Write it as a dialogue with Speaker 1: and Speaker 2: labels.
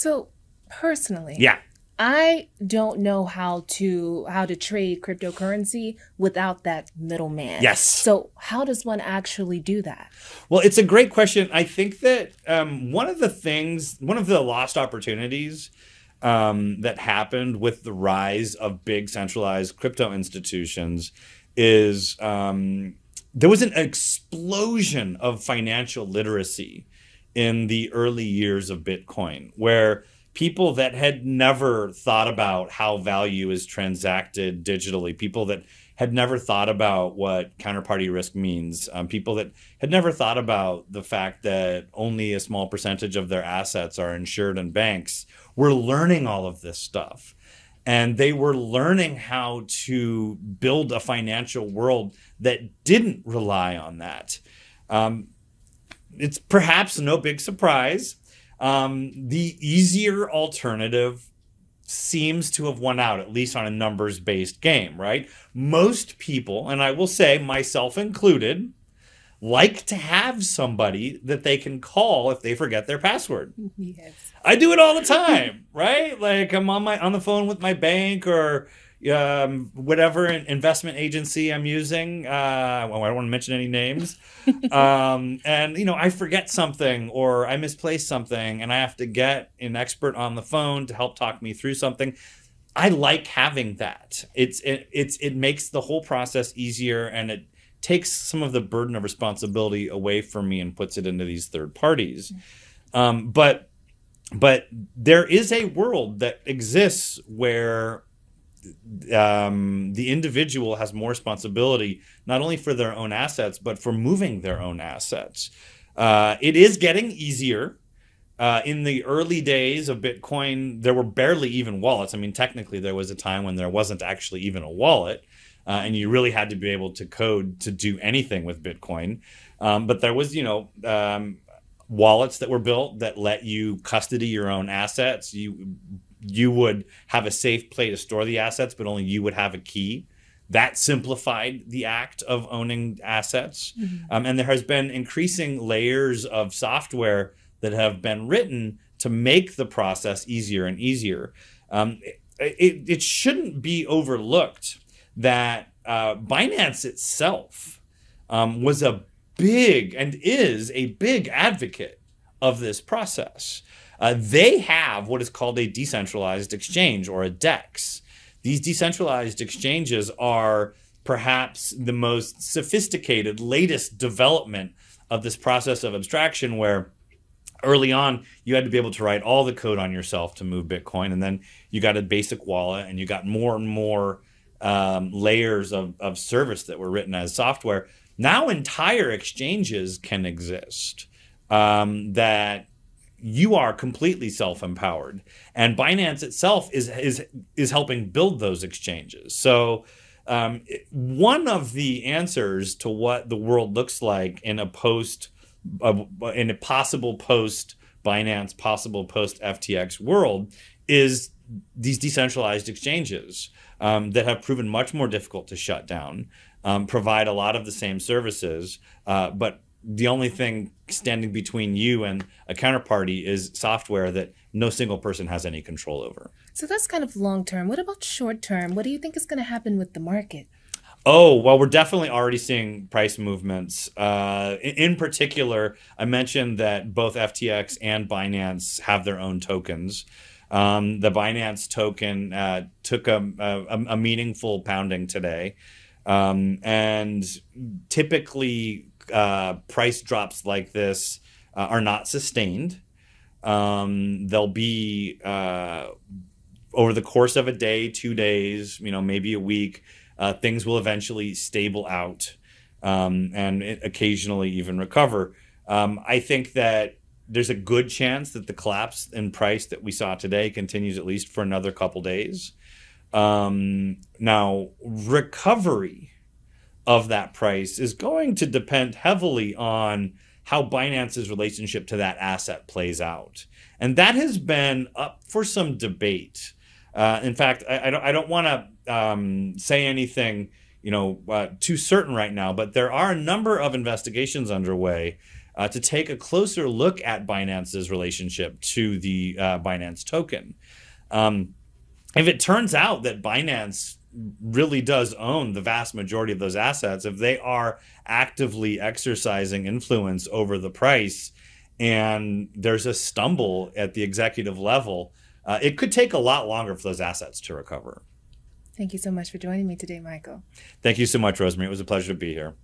Speaker 1: So personally,
Speaker 2: Yeah.
Speaker 1: I don't know how to trade cryptocurrency without that middleman.
Speaker 2: Yes.
Speaker 1: So how does one actually do that?
Speaker 2: Well, it's a great question. I think that one of the lost opportunities that happened with the rise of big centralized crypto institutions is there was an explosion of financial literacy in the early years of Bitcoin, where people that had never thought about how value is transacted digitally, people that had never thought about what counterparty risk means, people that had never thought about the fact that only a small percentage of their assets are insured in banks, were learning all of this stuff. And they were learning how to build a financial world that didn't rely on that. It's perhaps no big surprise. The easier alternative seems to have won out, at least on a numbers-based game, right? Most people, and I will say myself included, like to have somebody that they can call if they forget their password.
Speaker 1: Yes.
Speaker 2: I do it all the time, right? Like I'm on the phone with my bank or whatever investment agency I'm using. Well, I don't want to mention any names. And I forget something or I misplace something and I have to get an expert on the phone to help talk me through something. I like having that. It makes the whole process easier and it takes some of the burden of responsibility away from me and puts it into these third parties. But there is a world that exists where the individual has more responsibility, not only for their own assets, but for moving their own assets. It is getting easier. In the early days of Bitcoin, there were barely even wallets. I mean, technically, there was a time when there wasn't actually even a wallet. And you really had to be able to code to do anything with Bitcoin. But there was, wallets that were built that let you custody your own assets. You would have a safe place to store the assets, but only you would have a key. That simplified the act of owning assets. Mm-hmm. And there has been increasing layers of software that have been written to make the process easier and easier. It shouldn't be overlooked that Binance itself was a big and is a big advocate of this process. They have what is called a decentralized exchange or a DEX. These decentralized exchanges are perhaps the most sophisticated, latest development of this process of abstraction where early on, you had to be able to write all the code on yourself to move Bitcoin. And then you got a basic wallet and you got more and more layers of service that were written as software. Now entire exchanges can exist that you are completely self-empowered. And Binance itself is helping build those exchanges. So one of the answers to what the world looks like in a possible post Binance, possible post FTX world is these decentralized exchanges that have proven much more difficult to shut down, provide a lot of the same services, but the only thing standing between you and a counterparty is software that no single person has any control over.
Speaker 1: So that's kind of long term. What about short term? What do you think is going to happen with the market?
Speaker 2: Oh, well, we're definitely already seeing price movements. In particular, I mentioned that both FTX and Binance have their own tokens. The Binance token took a meaningful pounding today. And typically, price drops like this are not sustained. They'll be over the course of a day, 2 days, maybe a week. Things will eventually stable out and occasionally even recover. I think that there's a good chance that the collapse in price that we saw today continues at least for another couple days. Now, recovery of that price is going to depend heavily on how Binance's relationship to that asset plays out. And that has been up for some debate. In fact, I don't want to say anything too certain right now, but there are a number of investigations underway to take a closer look at Binance's relationship to the Binance token. If it turns out that Binance really does own the vast majority of those assets, if they are actively exercising influence over the price and there's a stumble at the executive level, it could take a lot longer for those assets to recover.
Speaker 1: Thank you so much for joining me today, Michael.
Speaker 2: Thank you so much, Rosemary. It was a pleasure to be here.